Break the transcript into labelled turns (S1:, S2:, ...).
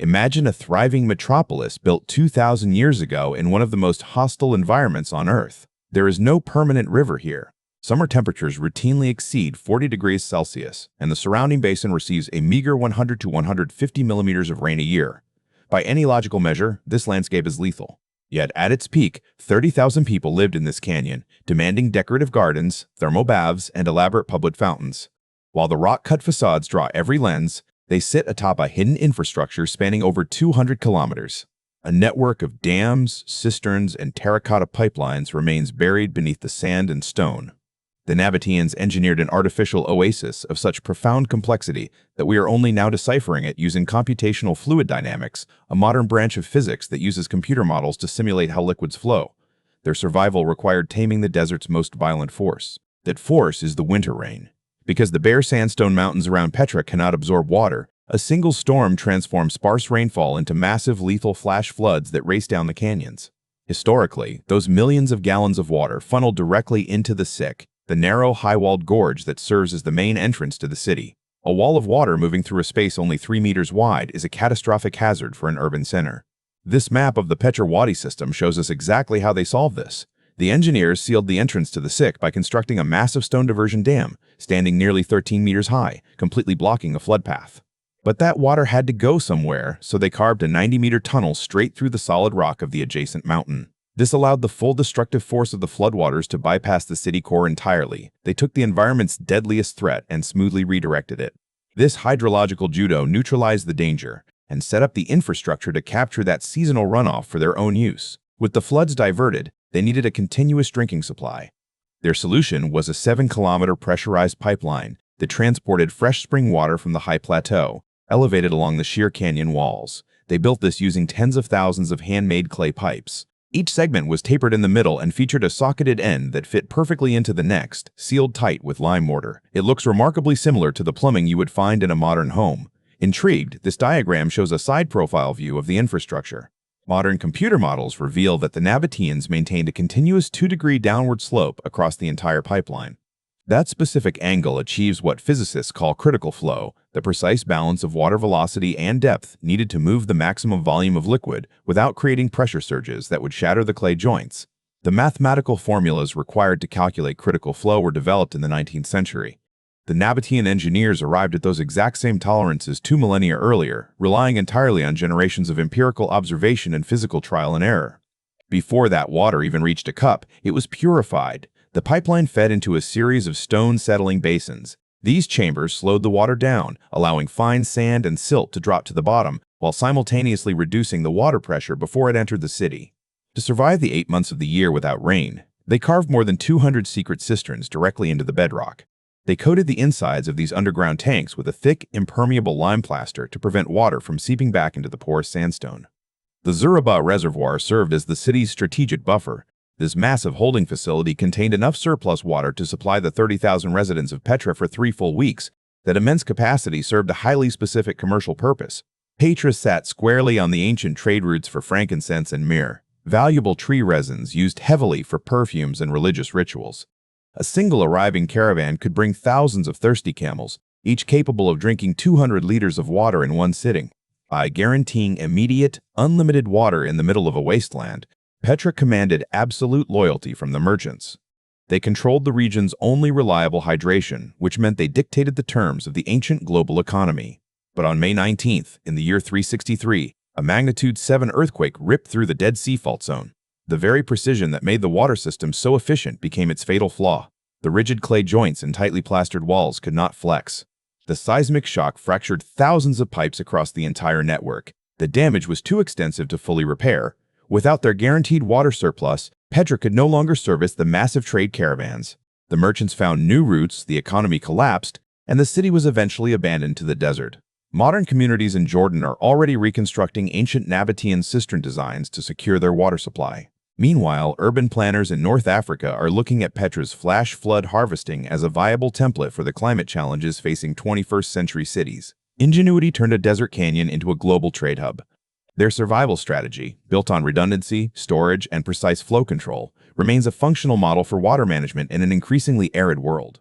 S1: Imagine a thriving metropolis built 2,000 years ago in one of the most hostile environments on Earth. There is no permanent river here. Summer temperatures routinely exceed 40 degrees Celsius, and the surrounding basin receives a meager 100 to 150 millimeters of rain a year. By any logical measure, this landscape is lethal. Yet at its peak, 30,000 people lived in this canyon, demanding decorative gardens, thermal baths, and elaborate public fountains. While the rock-cut facades draw every lens, they sit atop a hidden infrastructure spanning over 200 kilometers. A network of dams, cisterns, and terracotta pipelines remains buried beneath the sand and stone. The Nabataeans engineered an artificial oasis of such profound complexity that we are only now deciphering it using computational fluid dynamics, a modern branch of physics that uses computer models to simulate how liquids flow. Their survival required taming the desert's most violent force. That force is the winter rain. Because the bare sandstone mountains around Petra cannot absorb water, a single storm transforms sparse rainfall into massive lethal flash floods that race down the canyons. Historically, those millions of gallons of water funneled directly into the Sick, the narrow, high-walled gorge that serves as the main entrance to the city. A wall of water moving through a space only 3 meters wide is a catastrophic hazard for an urban center. This map of the Petra Wadi system shows us exactly how they solved this. The engineers sealed the entrance to the Sick by constructing a massive stone diversion dam, standing nearly 13 meters high, completely blocking the flood path. But that water had to go somewhere, so they carved a 90-meter tunnel straight through the solid rock of the adjacent mountain. This allowed the full destructive force of the floodwaters to bypass the city core entirely. They took the environment's deadliest threat and smoothly redirected it. This hydrological judo neutralized the danger and set up the infrastructure to capture that seasonal runoff for their own use. With the floods diverted, they needed a continuous drinking supply. Their solution was a 7-kilometer pressurized pipeline that transported fresh spring water from the high plateau, elevated along the sheer canyon walls. They built this using tens of thousands of handmade clay pipes. Each segment was tapered in the middle and featured a socketed end that fit perfectly into the next, sealed tight with lime mortar. It looks remarkably similar to the plumbing you would find in a modern home. Intrigued, this diagram shows a side profile view of the infrastructure. Modern computer models reveal that the Nabataeans maintained a continuous 2-degree downward slope across the entire pipeline. That specific angle achieves what physicists call critical flow, the precise balance of water velocity and depth needed to move the maximum volume of liquid without creating pressure surges that would shatter the clay joints. The mathematical formulas required to calculate critical flow were developed in the 19th century. The Nabataean engineers arrived at those exact same tolerances 2 millennia earlier, relying entirely on generations of empirical observation and physical trial and error. Before that water even reached a cup, it was purified. The pipeline fed into a series of stone-settling basins. These chambers slowed the water down, allowing fine sand and silt to drop to the bottom, while simultaneously reducing the water pressure before it entered the city. To survive the 8 months of the year without rain, they carved more than 200 secret cisterns directly into the bedrock. They coated the insides of these underground tanks with a thick, impermeable lime plaster to prevent water from seeping back into the porous sandstone. The Zuraba Reservoir served as the city's strategic buffer. This massive holding facility contained enough surplus water to supply the 30,000 residents of Petra for 3 full weeks. That immense capacity served a highly specific commercial purpose. Petra sat squarely on the ancient trade routes for frankincense and myrrh, valuable tree resins used heavily for perfumes and religious rituals. A single arriving caravan could bring thousands of thirsty camels, each capable of drinking 200 liters of water in one sitting. By guaranteeing immediate, unlimited water in the middle of a wasteland, Petra commanded absolute loyalty from the merchants. They controlled the region's only reliable hydration, which meant they dictated the terms of the ancient global economy. But on May 19th, in the year 363, a magnitude 7 earthquake ripped through the Dead Sea Fault Zone. The very precision that made the water system so efficient became its fatal flaw. The rigid clay joints and tightly plastered walls could not flex. The seismic shock fractured thousands of pipes across the entire network. The damage was too extensive to fully repair. Without their guaranteed water surplus, Petra could no longer service the massive trade caravans. The merchants found new routes, the economy collapsed, and the city was eventually abandoned to the desert. Modern communities in Jordan are already reconstructing ancient Nabataean cistern designs to secure their water supply. Meanwhile, urban planners in North Africa are looking at Petra's flash flood harvesting as a viable template for the climate challenges facing 21st century cities. Ingenuity turned a desert canyon into a global trade hub. Their survival strategy, built on redundancy, storage, and precise flow control, remains a functional model for water management in an increasingly arid world.